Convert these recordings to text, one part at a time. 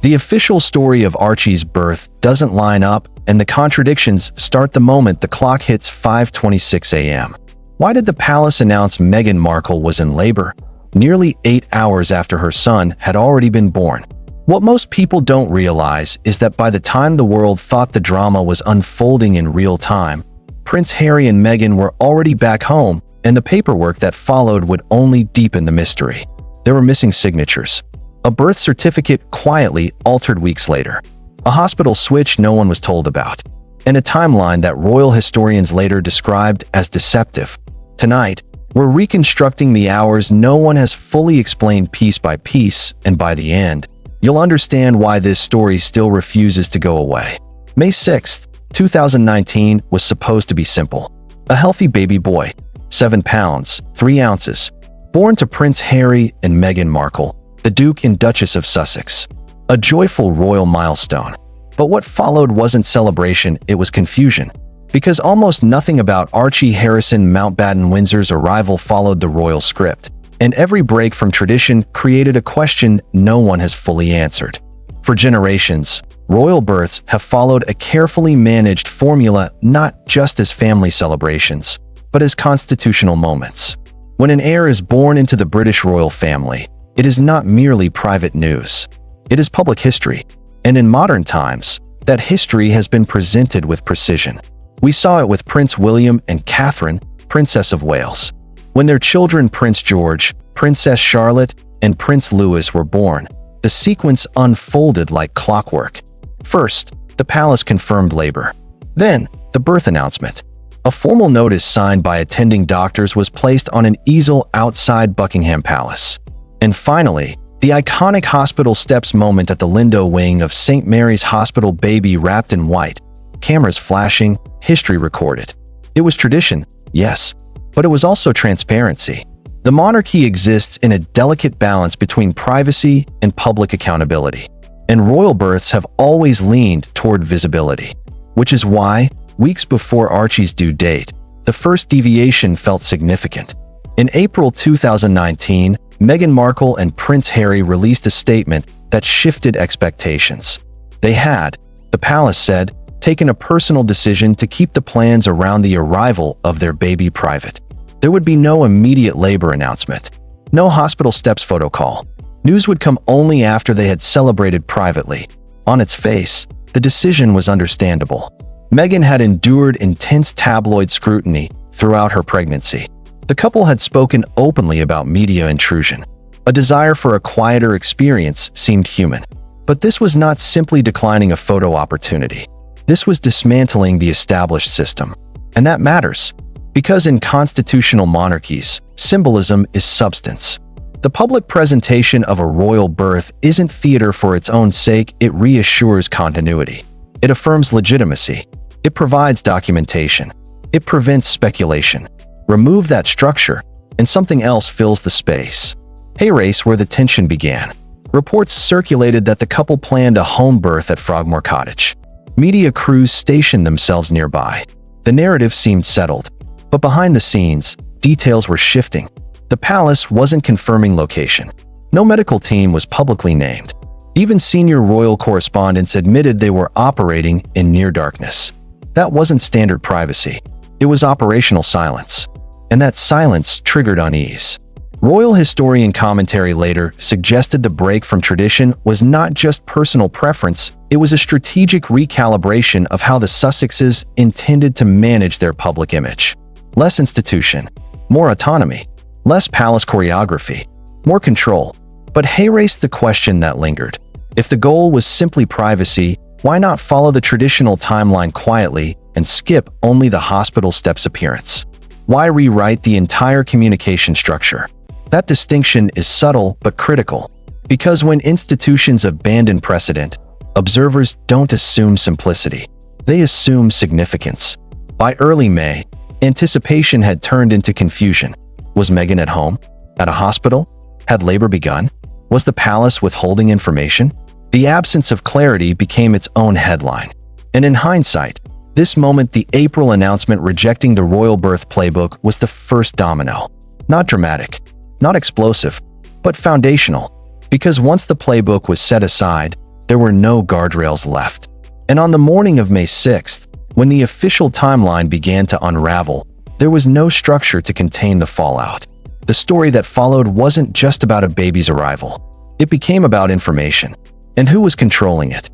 The official story of Archie's birth doesn't line up, and the contradictions start the moment the clock hits 5:26 a.m. Why did the palace announce Meghan Markle was in labor, nearly 8 hours after her son had already been born? What most people don't realize is that by the time the world thought the drama was unfolding in real time, Prince Harry and Meghan were already back home, and the paperwork that followed would only deepen the mystery. There were missing signatures. A birth certificate quietly altered weeks later. A hospital switch no one was told about. And a timeline that royal historians later described as deceptive. Tonight, we're reconstructing the hours no one has fully explained piece by piece, and by the end, you'll understand why this story still refuses to go away. May 6, 2019 was supposed to be simple. A healthy baby boy, 7 pounds, 3 ounces, born to Prince Harry and Meghan Markle, the Duke and Duchess of Sussex. A joyful royal milestone. But what followed wasn't celebration, it was confusion. Because almost nothing about Archie Harrison Mountbatten-Windsor's arrival followed the royal script, and every break from tradition created a question no one has fully answered. For generations, royal births have followed a carefully managed formula, not just as family celebrations, but as constitutional moments. When an heir is born into the British royal family, it is not merely private news. It is public history. And in modern times, that history has been presented with precision. We saw it with Prince William and Catherine, Princess of Wales. When their children Prince George, Princess Charlotte, and Prince Louis were born, the sequence unfolded like clockwork. First, the palace confirmed labor. Then, the birth announcement. A formal notice signed by attending doctors was placed on an easel outside Buckingham Palace. And finally, the iconic hospital steps moment at the Lindo wing of St. Mary's Hospital, baby wrapped in white, cameras flashing, history recorded. It was tradition, yes, but it was also transparency. The monarchy exists in a delicate balance between privacy and public accountability, and royal births have always leaned toward visibility, which is why, weeks before Archie's due date, the first deviation felt significant. In April 2019, Meghan Markle and Prince Harry released a statement that shifted expectations. They had, the palace said, taken a personal decision to keep the plans around the arrival of their baby private. There would be no immediate labor announcement, no hospital steps photo call. News would come only after they had celebrated privately. On its face, the decision was understandable. Meghan had endured intense tabloid scrutiny throughout her pregnancy. The couple had spoken openly about media intrusion. A desire for a quieter experience seemed human. But this was not simply declining a photo opportunity. This was dismantling the established system. And that matters, because in constitutional monarchies, symbolism is substance. The public presentation of a royal birth isn't theater for its own sake, it reassures continuity. It affirms legitimacy. It provides documentation. It prevents speculation. Remove that structure, and something else fills the space. Hey race where the tension began. Reports circulated that the couple planned a home birth at Frogmore Cottage. Media crews stationed themselves nearby. The narrative seemed settled, but behind the scenes, details were shifting. The palace wasn't confirming location. No medical team was publicly named. Even senior royal correspondents admitted they were operating in near darkness. That wasn't standard privacy. It was operational silence. And that silence triggered unease. Royal historian commentary later suggested the break from tradition was not just personal preference, it was a strategic recalibration of how the Sussexes intended to manage their public image. Less institution, more autonomy, less palace choreography, more control. But hey raised the question that lingered. If the goal was simply privacy, why not follow the traditional timeline quietly and skip only the hospital steps appearance? Why rewrite the entire communication structure? That distinction is subtle but critical, because when institutions abandon precedent, observers don't assume simplicity. They assume significance. By early May, anticipation had turned into confusion. Was Meghan at home? At a hospital? Had labor begun? Was the palace withholding information? The absence of clarity became its own headline. And in hindsight, this moment, the April announcement rejecting the royal birth playbook was the first domino. Not dramatic, not explosive, but foundational. Because once the playbook was set aside, There were no guardrails left. And on the morning of May 6th, when the official timeline began to unravel, there was no structure to contain the fallout. The story that followed wasn't just about a baby's arrival. It became about information. And who was controlling it?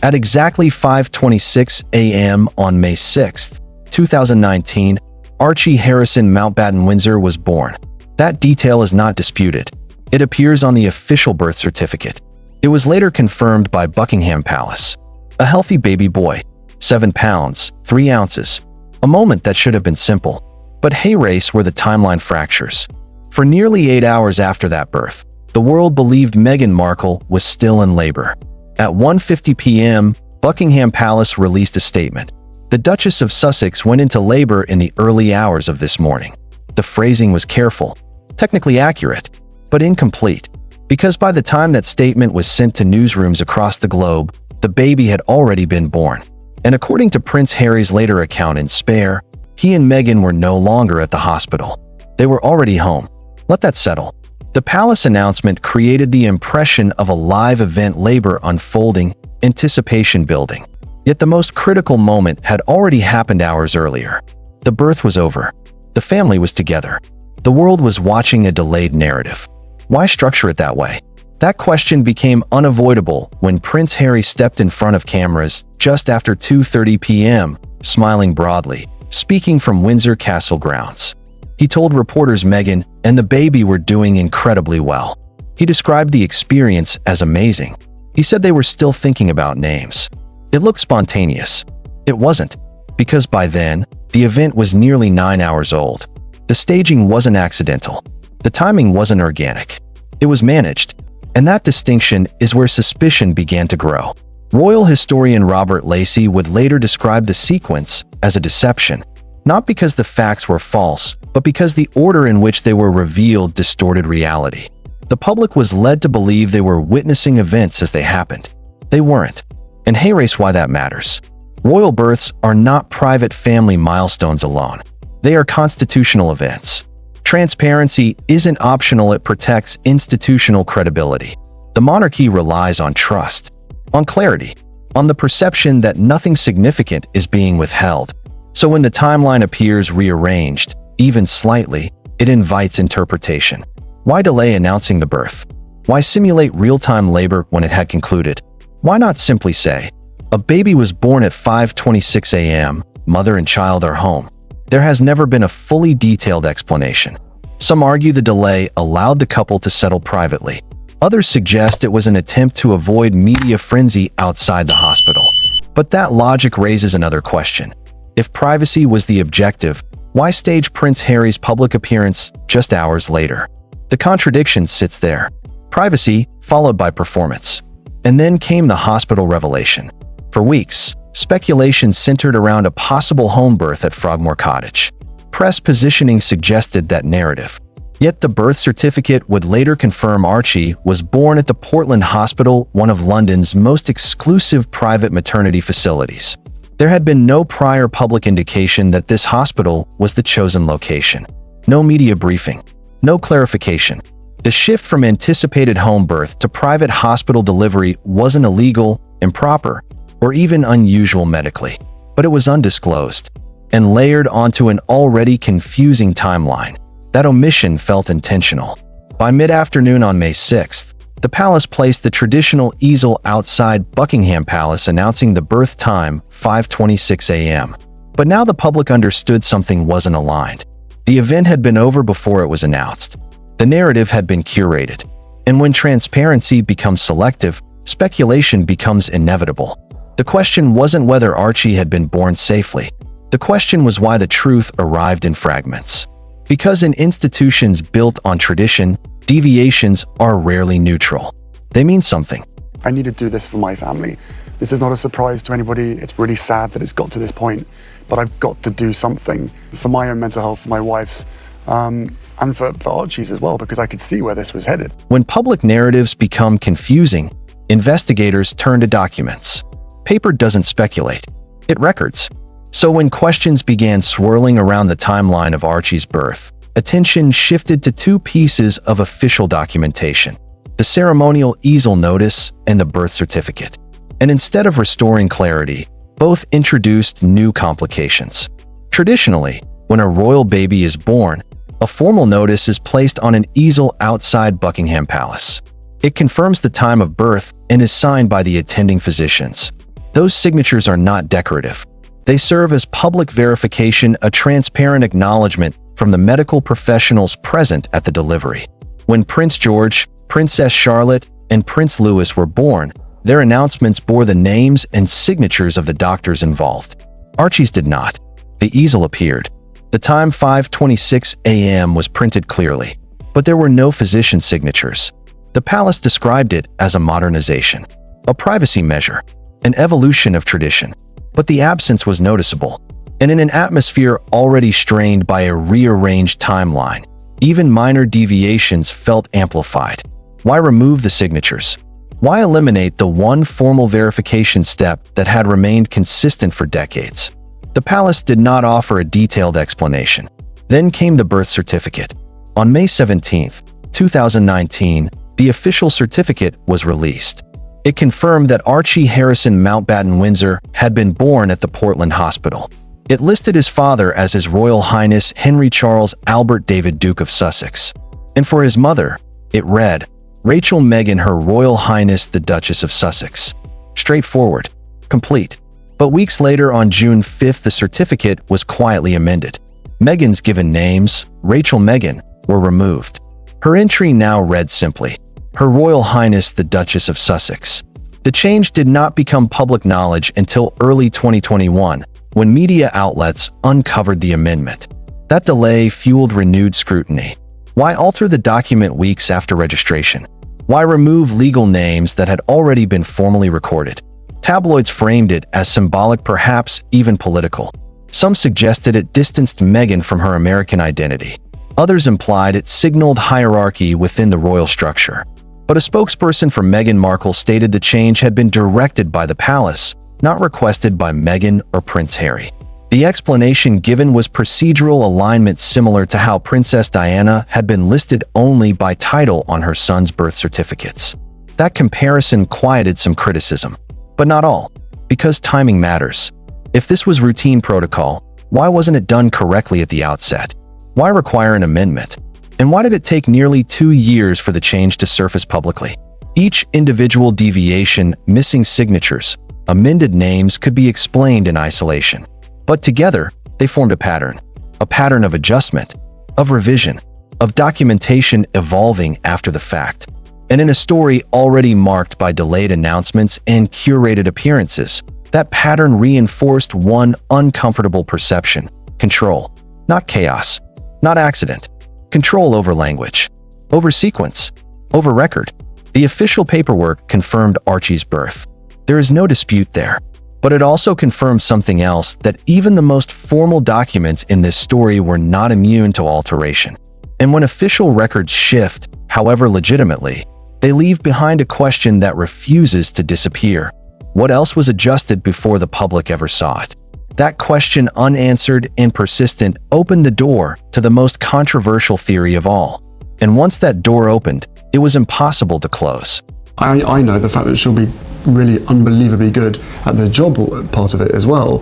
At exactly 5:26 a.m. on May 6, 2019, Archie Harrison Mountbatten-Windsor was born. That detail is not disputed. It appears on the official birth certificate. It was later confirmed by Buckingham Palace. A healthy baby boy, 7 pounds, 3 ounces. A moment that should have been simple. But hey race were the timeline fractures. For nearly 8 hours after that birth, the world believed Meghan Markle was still in labor. At 1:50 p.m., Buckingham Palace released a statement. The Duchess of Sussex went into labor in the early hours of this morning. The phrasing was careful, technically accurate, but incomplete, because by the time that statement was sent to newsrooms across the globe, the baby had already been born. And according to Prince Harry's later account in Spare, he and Meghan were no longer at the hospital. They were already home. Let that settle. The palace announcement created the impression of a live event, labor unfolding, anticipation building. Yet the most critical moment had already happened hours earlier. The birth was over. The family was together. The world was watching a delayed narrative. Why structure it that way? That question became unavoidable when Prince Harry stepped in front of cameras just after 2:30 p.m., smiling broadly, speaking from Windsor Castle grounds. He told reporters Meghan and the baby were doing incredibly well. He described the experience as amazing. He said they were still thinking about names. It looked spontaneous. It wasn't, because by then, the event was nearly 9 hours old. The staging wasn't accidental. The timing wasn't organic. It was managed. And that distinction is where suspicion began to grow. Royal historian Robert Lacey would later describe the sequence as a deception, not because the facts were false, but because the order in which they were revealed distorted reality. The public was led to believe they were witnessing events as they happened. They weren't. And hey race why that matters. Royal births are not private family milestones alone. They are constitutional events. Transparency isn't optional, it protects institutional credibility. The monarchy relies on trust, on clarity, on the perception that nothing significant is being withheld. So when the timeline appears rearranged, even slightly, it invites interpretation. Why delay announcing the birth? Why simulate real-time labor when it had concluded? Why not simply say, a baby was born at 5:26 a.m., mother and child are home? There has never been a fully detailed explanation. Some argue the delay allowed the couple to settle privately. Others suggest it was an attempt to avoid media frenzy outside the hospital. But that logic raises another question. If privacy was the objective, why stage Prince Harry's public appearance just hours later? The contradiction sits there. Privacy followed by performance. And then came the hospital revelation. For weeks, speculation centered around a possible home birth at Frogmore Cottage. Press positioning suggested that narrative. Yet the birth certificate would later confirm Archie was born at the Portland Hospital, one of London's most exclusive private maternity facilities. There had been no prior public indication that this hospital was the chosen location. No media briefing. No clarification. The shift from anticipated home birth to private hospital delivery wasn't illegal, improper, or even unusual medically, but it was undisclosed and layered onto an already confusing timeline. That omission felt intentional. By mid-afternoon on May 6th, the palace placed the traditional easel outside Buckingham Palace announcing the birth time, 5:26 a.m. But now the public understood something wasn't aligned. The event had been over before it was announced. The narrative had been curated. And when transparency becomes selective, speculation becomes inevitable. The question wasn't whether Archie had been born safely. The question was why the truth arrived in fragments. Because in institutions built on tradition, deviations are rarely neutral. They mean something. I need to do this for my family. This is not a surprise to anybody. It's really sad that it's got to this point, but I've got to do something for my own mental health, for my wife's, and for Archie's as well, because I could see where this was headed. When public narratives become confusing, investigators turn to documents. Paper doesn't speculate. It records. So when questions began swirling around the timeline of Archie's birth, attention shifted to two pieces of official documentation: the ceremonial easel notice and the birth certificate. And instead of restoring clarity, both introduced new complications. Traditionally, when a royal baby is born, a formal notice is placed on an easel outside Buckingham Palace. It confirms the time of birth and is signed by the attending physicians. Those signatures are not decorative. They serve as public verification, a transparent acknowledgement from the medical professionals present at the delivery. When Prince George, Princess Charlotte, and Prince Louis were born, their announcements bore the names and signatures of the doctors involved. Archie's did not. The easel appeared. The time 5:26 a.m. was printed clearly, but there were no physician signatures. The palace described it as a modernization, a privacy measure, an evolution of tradition. But the absence was noticeable, and in an atmosphere already strained by a rearranged timeline, even minor deviations felt amplified. Why remove the signatures? Why eliminate the one formal verification step that had remained consistent for decades? The palace did not offer a detailed explanation. Then came the birth certificate. On May 17, 2019, the official certificate was released. It confirmed that Archie Harrison Mountbatten-Windsor had been born at the Portland Hospital. It listed his father as His Royal Highness Henry Charles Albert David Duke of Sussex. And for his mother, it read, Rachel Meghan Her Royal Highness the Duchess of Sussex. Straightforward. Complete. But weeks later, on June 5th, the certificate was quietly amended. Meghan's given names, Rachel Meghan, were removed. Her entry now read simply, Her Royal Highness the Duchess of Sussex. The change did not become public knowledge until early 2021, when media outlets uncovered the amendment. That delay fueled renewed scrutiny. Why alter the document weeks after registration? Why remove legal names that had already been formally recorded? Tabloids framed it as symbolic, perhaps even political. Some suggested it distanced Meghan from her American identity. Others implied it signaled hierarchy within the royal structure. But a spokesperson for Meghan Markle stated the change had been directed by the palace, not requested by Meghan or Prince Harry. The explanation given was procedural alignment, similar to how Princess Diana had been listed only by title on her son's birth certificates. That comparison quieted some criticism. But not all, because timing matters. If this was routine protocol, why wasn't it done correctly at the outset? Why require an amendment? And why did it take nearly 2 years for the change to surface publicly? Each individual deviation, missing signatures, amended names could be explained in isolation. But together, they formed a pattern of adjustment, of revision, of documentation evolving after the fact. And in a story already marked by delayed announcements and curated appearances, that pattern reinforced one uncomfortable perception: control. Not chaos, not accident. Control over language, over sequence, over record. The official paperwork confirmed Archie's birth. There is no dispute there. But it also confirmed something else, that even the most formal documents in this story were not immune to alteration. And when official records shift, however legitimately, they leave behind a question that refuses to disappear. What else was adjusted before the public ever saw it? That question, unanswered and persistent, opened the door to the most controversial theory of all. And once that door opened, it was impossible to close. I know the fact that she'll be really unbelievably good at the job part of it as well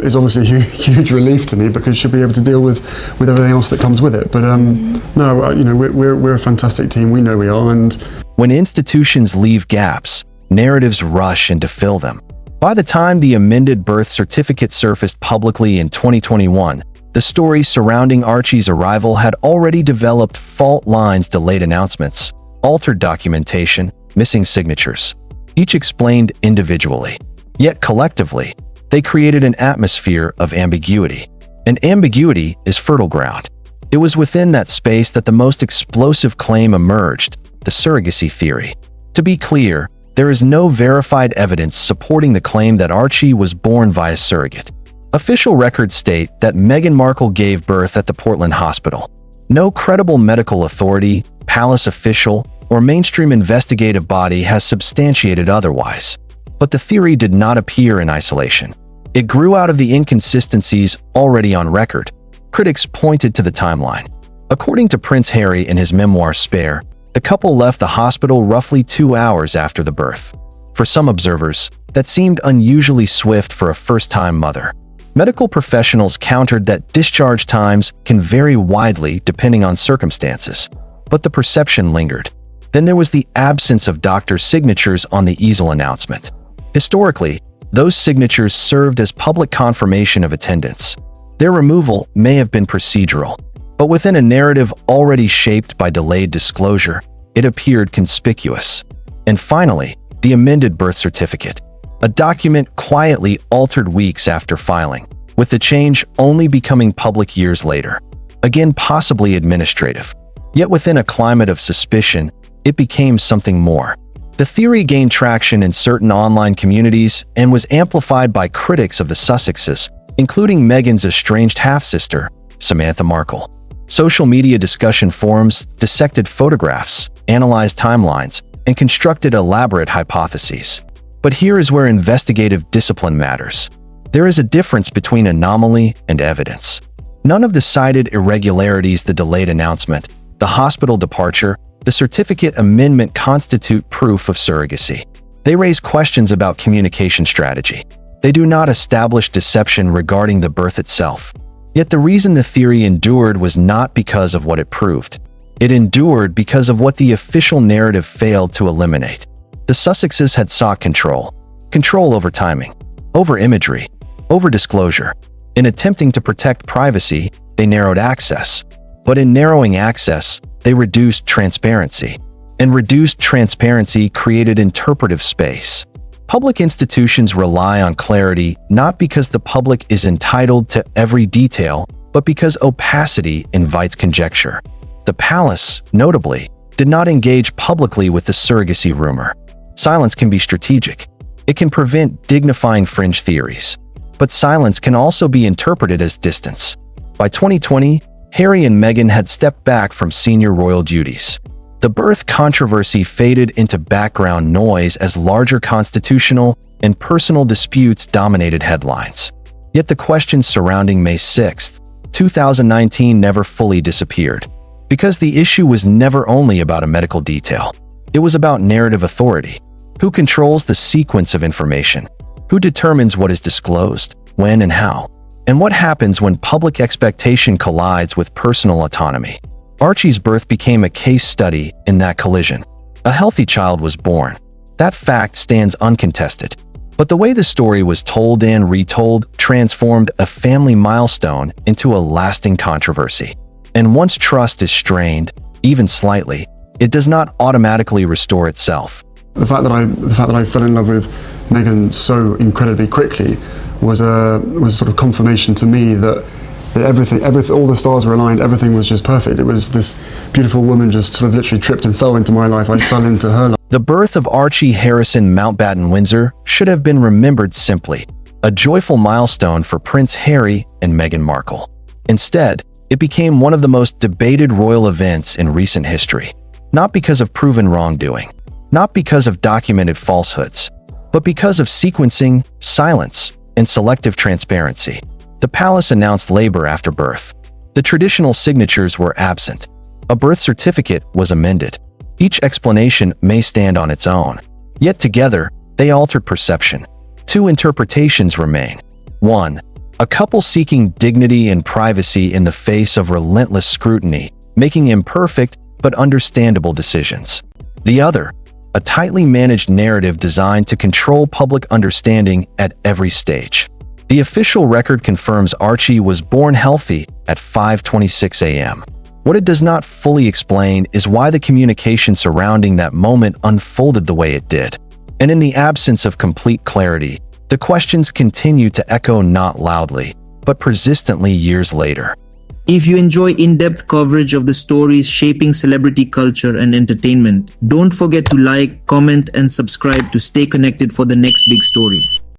is obviously a huge relief to me, because she'll be able to deal with everything else that comes with it. But no, you know, we're a fantastic team. We know we are. And when institutions leave gaps, narratives rush in to fill them. By the time the amended birth certificate surfaced publicly in 2021, the story surrounding Archie's arrival had already developed fault lines, delayed announcements, altered documentation, missing signatures. Each explained individually. Yet collectively, they created an atmosphere of ambiguity. And ambiguity is fertile ground. It was within that space that the most explosive claim emerged: the surrogacy theory. To be clear, there is no verified evidence supporting the claim that Archie was born via surrogate. Official records state that Meghan Markle gave birth at the Portland Hospital. No credible medical authority, palace official, or mainstream investigative body has substantiated otherwise. But the theory did not appear in isolation. It grew out of the inconsistencies already on record. Critics pointed to the timeline. According to Prince Harry in his memoir Spare, the couple left the hospital roughly 2 hours after the birth. For some observers, that seemed unusually swift for a first-time mother. Medical professionals countered that discharge times can vary widely depending on circumstances, but the perception lingered. Then there was the absence of doctors' signatures on the easel announcement. Historically, those signatures served as public confirmation of attendance. Their removal may have been procedural, but within a narrative already shaped by delayed disclosure, it appeared conspicuous. And finally, the amended birth certificate, a document quietly altered weeks after filing, with the change only becoming public years later. Again, possibly administrative. Yet within a climate of suspicion, it became something more. The theory gained traction in certain online communities and was amplified by critics of the Sussexes, including Meghan's estranged half-sister, Samantha Markle. Social media discussion forums dissected photographs, analyzed timelines, and constructed elaborate hypotheses. But here is where investigative discipline matters. There is a difference between anomaly and evidence. None of the cited irregularities, the delayed announcement, the hospital departure, the certificate amendment constitute proof of surrogacy. They raise questions about communication strategy. They do not establish deception regarding the birth itself. Yet the reason the theory endured was not because of what it proved. It endured because of what the official narrative failed to eliminate. The Sussexes had sought control. Control over timing, over imagery, over disclosure. In attempting to protect privacy, they narrowed access. But in narrowing access, they reduced transparency. And reduced transparency created interpretive space. Public institutions rely on clarity not because the public is entitled to every detail, but because opacity invites conjecture. The palace, notably, did not engage publicly with the surrogacy rumor. Silence can be strategic. It can prevent dignifying fringe theories. But silence can also be interpreted as distance. By 2020, Harry and Meghan had stepped back from senior royal duties. The birth controversy faded into background noise as larger constitutional and personal disputes dominated headlines. Yet the questions surrounding May 6, 2019 never fully disappeared. Because the issue was never only about a medical detail. It was about narrative authority. Who controls the sequence of information? Who determines what is disclosed, when and how? And what happens when public expectation collides with personal autonomy? Archie's birth became a case study in that collision. A healthy child was born. That fact stands uncontested. But the way the story was told and retold transformed a family milestone into a lasting controversy. And once trust is strained, even slightly, it does not automatically restore itself. The fact that I fell in love with Meghan so incredibly quickly was sort of confirmation to me that everything, all the stars were aligned, everything was just perfect. It was this beautiful woman just sort of literally tripped and fell into my life. I fell into her life. The birth of Archie Harrison Mountbatten-Windsor should have been remembered simply, a joyful milestone for Prince Harry and Meghan Markle. Instead, it became one of the most debated royal events in recent history. Not because of proven wrongdoing, not because of documented falsehoods, but because of sequencing, silence, and selective transparency. The palace announced labor after birth. The traditional signatures were absent. A birth certificate was amended. Each explanation may stand on its own. Yet together, they altered perception. Two interpretations remain. 1. A couple seeking dignity and privacy in the face of relentless scrutiny, making imperfect but understandable decisions. The other, a tightly managed narrative designed to control public understanding at every stage. The official record confirms Archie was born healthy at 5:26 a.m. What it does not fully explain is why the communication surrounding that moment unfolded the way it did. And in the absence of complete clarity, the questions continue to echo not loudly, but persistently years later. If you enjoy in-depth coverage of the stories shaping celebrity culture and entertainment, don't forget to like, comment, and subscribe to stay connected for the next big story.